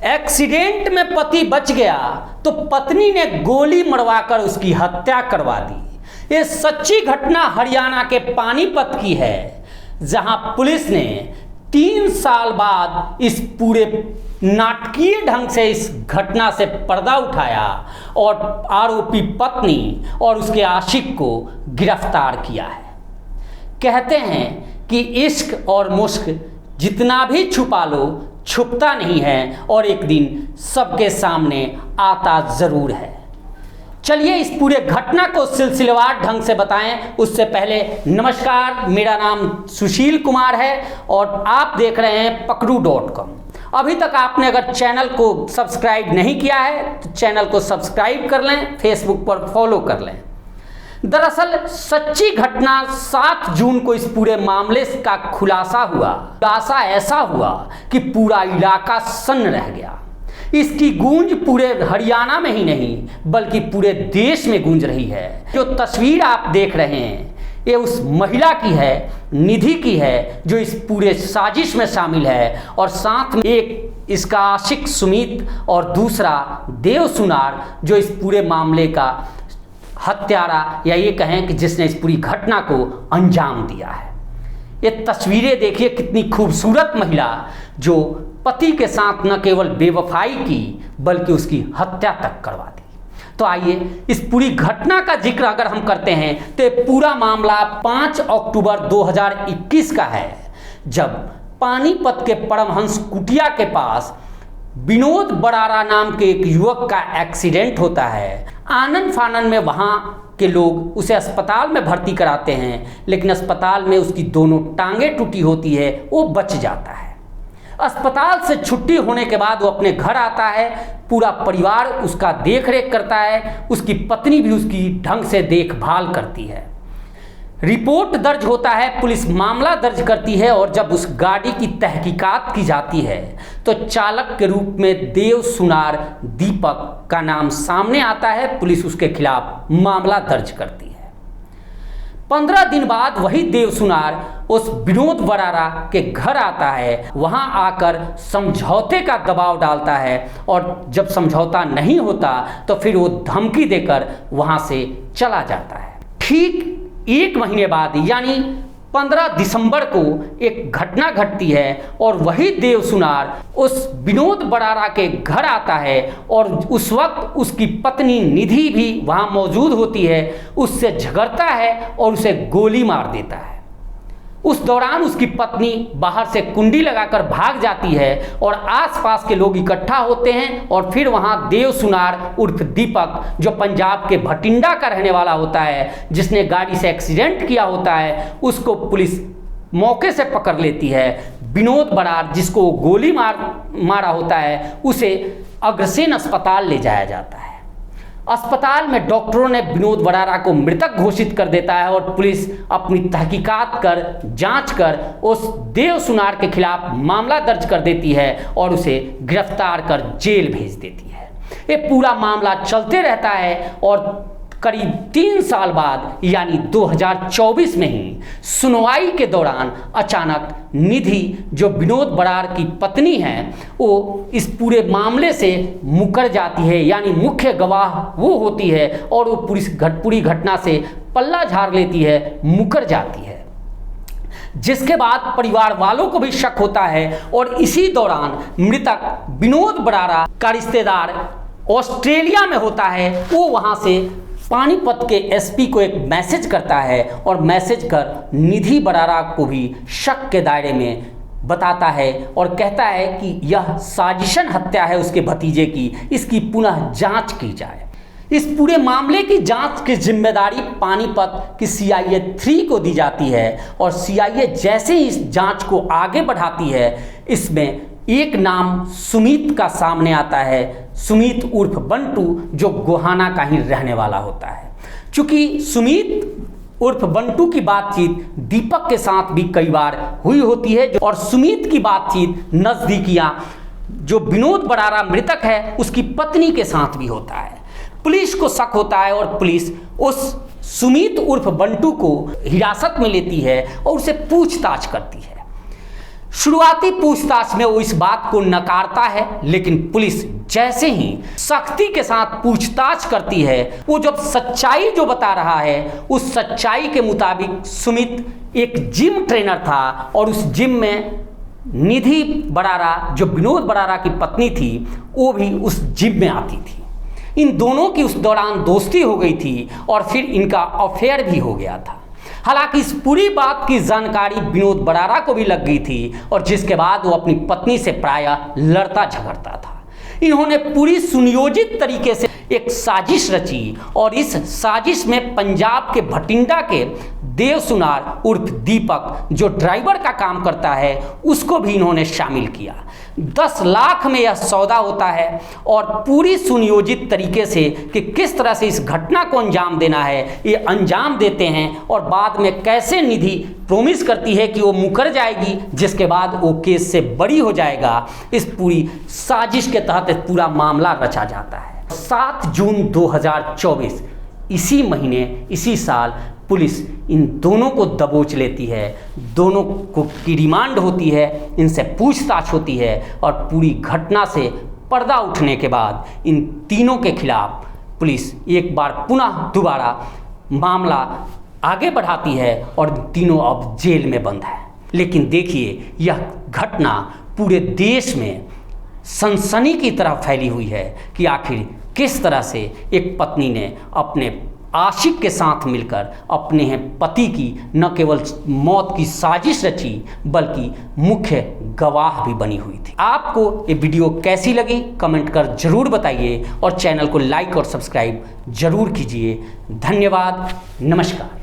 Accident में पति बच गया तो पत्नी ने गोली मरवाकर उसकी हत्या करवा दी। ये सच्ची घटना हरियाणा के पानीपत की है, जहां पुलिस ने 3 साल बाद इस पूरे नाटकीय ढंग से इस घटना से पर्दा उठाया और आरोपी पत्नी और उसके आशिक को गिरफ्तार किया है। कहते हैं कि इश्क और मुश्क जितना भी छुपा लो छुपता नहीं है और एक दिन सबके सामने आता ज़रूर है। चलिए इस पूरे घटना को सिलसिलेवार ढंग से बताएं। उससे पहले नमस्कार, मेरा नाम सुशील कुमार है और आप देख रहे हैं पकड़ू.com। अभी तक आपने अगर चैनल को सब्सक्राइब नहीं किया है तो चैनल को सब्सक्राइब कर लें, फेसबुक पर फॉलो कर लें। दरअसल सच्ची घटना 7 जून को इस पूरे मामले का खुलासा हुआ। खुलासा ऐसा हुआ कि पूरा इलाका सन्न रह गया। इसकी गूंज पूरे हरियाणा में ही नहीं बल्कि पूरे देश में गूंज रही है। जो तस्वीर आप देख रहे हैं ये उस महिला की है, निधि की है, जो इस पूरे साजिश में शामिल है और साथ में एक इसका आशिक सुमित और दूसरा देव सुनार जो इस पूरे मामले का हत्यारा या ये कहें कि जिसने इस पूरी घटना को अंजाम दिया है। ये तस्वीरें देखिए, कितनी खूबसूरत महिला जो पति के साथ न केवल बेवफाई की बल्कि उसकी हत्या तक करवा दी। तो आइए इस पूरी घटना का जिक्र अगर हम करते हैं तो पूरा मामला 5 अक्टूबर 2021 का है, जब पानीपत के परमहंस कुटिया के पास विनोद बरारा नाम के एक युवक का एक्सीडेंट होता है। आनन फानन में वहाँ के लोग उसे अस्पताल में भर्ती कराते हैं, लेकिन अस्पताल में उसकी दोनों टांगें टूटी होती है, वो बच जाता है। अस्पताल से छुट्टी होने के बाद वो अपने घर आता है, पूरा परिवार उसका देख रेख करता है, उसकी पत्नी भी उसकी ढंग से देखभाल करती है। रिपोर्ट दर्ज होता है, पुलिस मामला दर्ज करती है और जब उस गाड़ी की तहकीकात की जाती है तो चालक के रूप में देव सुनार दीपक का नाम सामने आता है। पुलिस उसके खिलाफ मामला दर्ज करती है। 15 दिन बाद वही देव सुनार उस विनोद बरारा के घर आता है, वहां आकर समझौते का दबाव डालता है और जब समझौता नहीं होता तो फिर वो धमकी देकर वहां से चला जाता है। ठीक 1 महीने बाद यानी 15 दिसंबर को एक घटना घटती है और वही देव सुनार उस विनोद बरारा के घर आता है और उस वक्त उसकी पत्नी निधि भी वहाँ मौजूद होती है। उससे झगड़ता है और उसे गोली मार देता है। उस दौरान उसकी पत्नी बाहर से कुंडी लगाकर भाग जाती है और आसपास के लोग इकट्ठा होते हैं और फिर वहां देव सुनार उर्फ दीपक, जो पंजाब के भटिंडा का रहने वाला होता है, जिसने गाड़ी से एक्सीडेंट किया होता है, उसको पुलिस मौके से पकड़ लेती है। विनोद बरार जिसको गोली मारा होता है उसे अग्रसेन अस्पताल ले जाया जाता है। अस्पताल में डॉक्टरों ने विनोद बरारा को मृतक घोषित कर देता है और पुलिस अपनी तहकीकात कर जांच कर उस देव सुनार के खिलाफ मामला दर्ज कर देती है और उसे गिरफ्तार कर जेल भेज देती है। ये पूरा मामला चलते रहता है और करीब 3 साल बाद यानी 2024 में ही सुनवाई के दौरान अचानक निधि, जो विनोद बरार की पत्नी है, वो इस पूरे मामले से मुकर जाती है, यानी मुख्य गवाह वो होती है और वो पूरी घटना से पल्ला झाड़ लेती है, मुकर जाती है। जिसके बाद परिवार वालों को भी शक होता है और इसी दौरान मृतक विनोद बरारा का रिश्तेदार ऑस्ट्रेलिया में होता है, वो वहाँ से पानीपत के एसपी को एक मैसेज करता है और मैसेज कर निधि बरारा को भी शक के दायरे में बताता है और कहता है कि यह साजिशन हत्या है उसके भतीजे की, इसकी पुनः जांच की जाए। इस पूरे मामले की जांच की जिम्मेदारी पानीपत की CIA 3 को दी जाती है और CIA जैसे ही इस जांच को आगे बढ़ाती है, इसमें एक नाम सुमित का सामने आता है। सुमित उर्फ बंटू, जो गोहाना का ही रहने वाला होता है। चूंकि सुमित उर्फ बंटू की बातचीत दीपक के साथ भी कई बार हुई होती है और सुमित की बातचीत नज़दीकियां जो विनोद बरारा मृतक है उसकी पत्नी के साथ भी होता है। पुलिस को शक होता है और पुलिस उस सुमित उर्फ बंटू को हिरासत में लेती है और उसे पूछताछ करती है। शुरुआती पूछताछ में वो इस बात को नकारता है, लेकिन पुलिस जैसे ही सख्ती के साथ पूछताछ करती है, वो जब सच्चाई जो बता रहा है उस सच्चाई के मुताबिक सुमित एक जिम ट्रेनर था और उस जिम में निधि बरारा जो विनोद बरारा की पत्नी थी वो भी उस जिम में आती थी। इन दोनों की उस दौरान दोस्ती हो गई थी और फिर इनका अफेयर भी हो गया था। हालांकि इस पूरी बात की जानकारी विनोद बरारा को भी लग गई थी और जिसके बाद वो अपनी पत्नी से प्रायः लड़ता झगड़ता था। इन्होंने पूरी सुनियोजित तरीके से एक साजिश रची और इस साजिश में पंजाब के भटिंडा के देव सुनार उर्फ दीपक जो ड्राइवर का काम करता है उसको भी इन्होंने शामिल किया। 10 लाख में यह सौदा होता है और पूरी सुनियोजित तरीके से कि किस तरह से इस घटना को अंजाम देना है ये अंजाम देते हैं और बाद में कैसे निधि प्रॉमिस करती है कि वो मुकर जाएगी, जिसके बाद वो केस से बरी हो जाएगा। इस पूरी साजिश के तहत पूरा मामला रचा जाता है। 7 जून 2024 इसी महीने इसी साल पुलिस इन दोनों को दबोच लेती है। दोनों को की रिमांड होती है, इनसे पूछताछ होती है और पूरी घटना से पर्दा उठने के बाद इन तीनों के खिलाफ पुलिस एक बार पुनः दोबारा मामला आगे बढ़ाती है और तीनों अब जेल में बंद है। लेकिन देखिए यह घटना पूरे देश में सनसनी की तरह फैली हुई है कि आखिर किस तरह से एक पत्नी ने अपने आशिक के साथ मिलकर अपने पति की न केवल मौत की साजिश रची बल्कि मुख्य गवाह भी बनी हुई थी। आपको ये वीडियो कैसी लगी कमेंट कर जरूर बताइए और चैनल को लाइक और सब्सक्राइब जरूर कीजिए। धन्यवाद, नमस्कार।